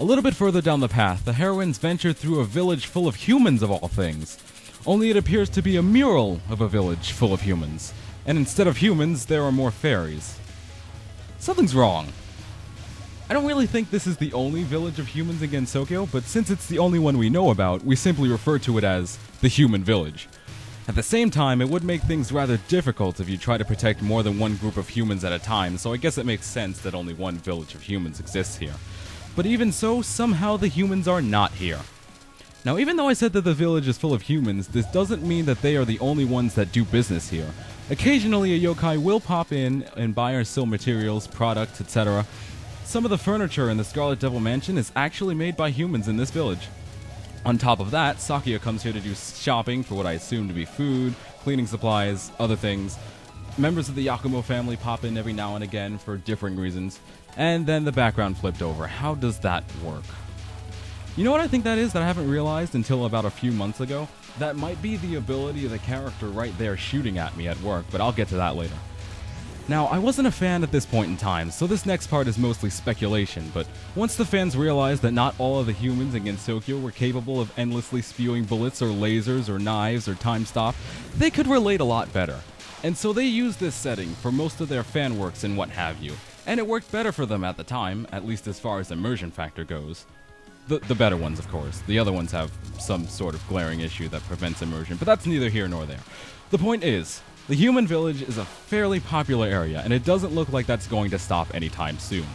A little bit further down the path, the heroines venture through a village full of humans of all things. Only it appears to be a mural of a village full of humans. And instead of humans, there are more fairies. Something's wrong. I don't really think this is the only village of humans in Gensokyo, but since it's the only one we know about, we simply refer to it as the human village. At the same time, it would make things rather difficult if you try to protect more than one group of humans at a time, so I guess it makes sense that only one village of humans exists here. But even so, somehow the humans are not here. Now, even though I said that the village is full of humans, this doesn't mean that they are the only ones that do business here. Occasionally, a yokai will pop in and buy or sell materials, products, etc. Some of the furniture in the Scarlet Devil Mansion is actually made by humans in this village. On top of that, Sakuya comes here to do shopping for what I assume to be food, cleaning supplies, other things. Members of the Yakumo family pop in every now and again for differing reasons. And then the background flipped over. How does that work? You know what I think that is that I haven't realized until about a few months ago? That might be the ability of the character right there shooting at me at work, but I'll get to that later. Now, I wasn't a fan at this point in time, so this next part is mostly speculation, but once the fans realized that not all of the humans in Gensokyo were capable of endlessly spewing bullets or lasers or knives or time stop, they could relate a lot better. And so they used this setting for most of their fan works and what have you. And it worked better for them at the time, at least as far as immersion factor goes. The better ones, of course. The other ones have some sort of glaring issue that prevents immersion, but that's neither here nor there. The point is, the human village is a fairly popular area, and it doesn't look like that's going to stop anytime soon.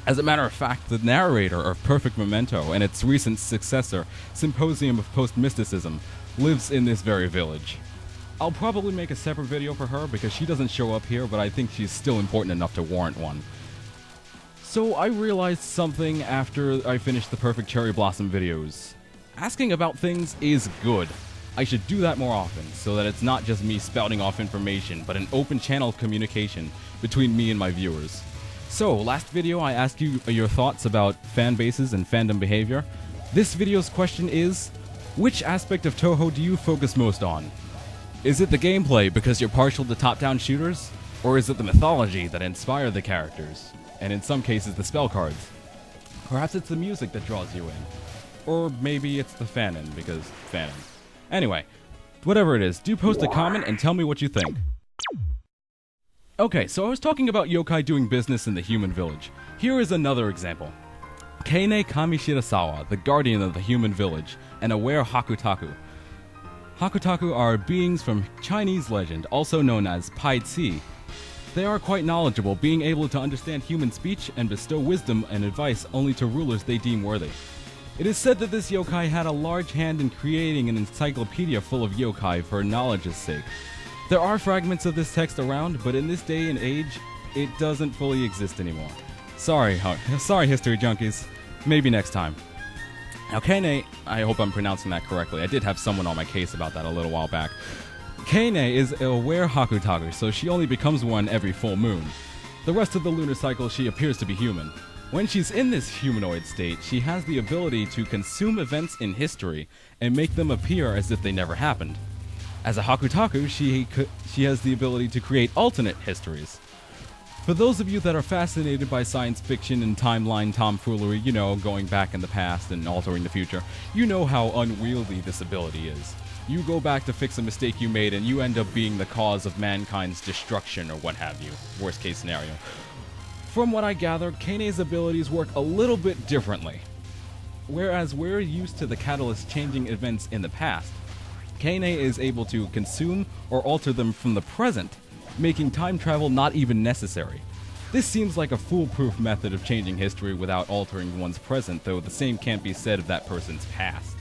As a matter of fact, the narrator of Perfect Memento and its recent successor, Symposium of Post-Mysticism, lives in this very village. I'll probably make a separate video for her because she doesn't show up here, but I think she's still important enough to warrant one. So I realized something after I finished the Perfect Cherry Blossom videos. Asking about things is good. I should do that more often, so that it's not just me spouting off information, but an open channel of communication between me and my viewers. So, last video I asked you your thoughts about fan bases and fandom behavior. This video's question is, which aspect of Touhou do you focus most on? Is it the gameplay because you're partial to top-down shooters? Or is it the mythology that inspired the characters? And in some cases the spell cards? Perhaps it's the music that draws you in. Or maybe it's the fanon, because fanon. Anyway, whatever it is, do post a comment and tell me what you think. Okay, so I was talking about yokai doing business in the human village. Here is another example. Keine Kamishirasawa, the guardian of the human village, and aware Hakutaku. Hakutaku are beings from Chinese legend, also known as Pai Tsi. They are quite knowledgeable, being able to understand human speech and bestow wisdom and advice only to rulers they deem worthy. It is said that this yokai had a large hand in creating an encyclopedia full of yokai for knowledge's sake. There are fragments of this text around, but in this day and age, it doesn't fully exist anymore. Sorry history junkies. Maybe next time. Now Keine, I hope I'm pronouncing that correctly. I did have someone on my case about that a little while back. Keine is a aware Hakutaku, so she only becomes one every full moon. The rest of the lunar cycle, she appears to be human. When she's in this humanoid state, she has the ability to consume events in history and make them appear as if they never happened. As a Hakutaku, she has the ability to create alternate histories. For those of you that are fascinated by science fiction and timeline tomfoolery, you know, going back in the past and altering the future, you know how unwieldy this ability is. You go back to fix a mistake you made and you end up being the cause of mankind's destruction or what have you. Worst case scenario. From what I gather, Keine's abilities work a little bit differently. Whereas we're used to the catalyst changing events in the past, Keine is able to consume or alter them from the present, making time travel not even necessary. This seems like a foolproof method of changing history without altering one's present, though the same can't be said of that person's past.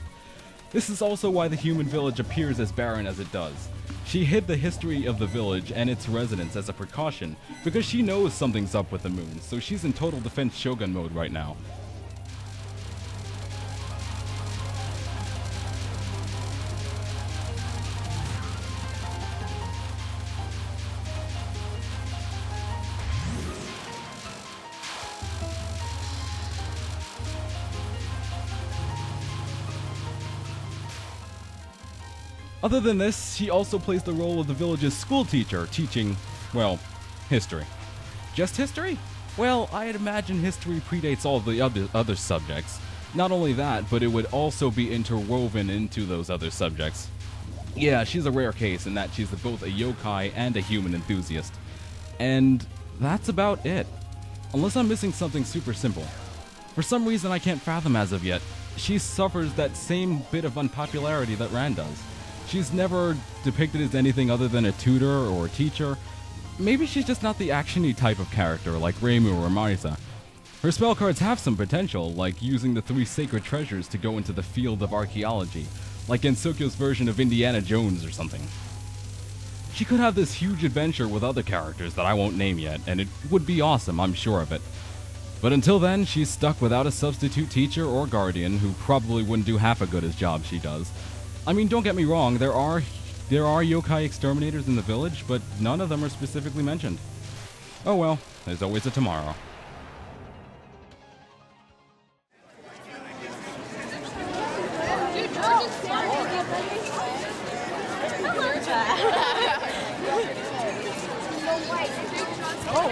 This is also why the human village appears as barren as it does. She hid the history of the village and its residents as a precaution, because she knows something's up with the moon, so she's in total defense shogun mode right now. Other than this, she also plays the role of the village's school teacher, teaching, well, history. Just history? Well, I'd imagine history predates all the other subjects. Not only that, but it would also be interwoven into those other subjects. Yeah, she's a rare case in that she's both a yokai and a human enthusiast. And that's about it. Unless I'm missing something super simple. For some reason I can't fathom as of yet, she suffers that same bit of unpopularity that Ran does. She's never depicted as anything other than a tutor or a teacher. Maybe she's just not the action-y type of character like Reimu or Marisa. Her spell cards have some potential, like using the 3 sacred treasures to go into the field of archaeology, like in Sokyo's version of Indiana Jones or something. She could have this huge adventure with other characters that I won't name yet, and it would be awesome, I'm sure of it. But until then, she's stuck without a substitute teacher or guardian who probably wouldn't do half as good a job she does. I mean, don't get me wrong, there are yokai exterminators in the village, but none of them are specifically mentioned. Oh well, there's always a tomorrow. Oh,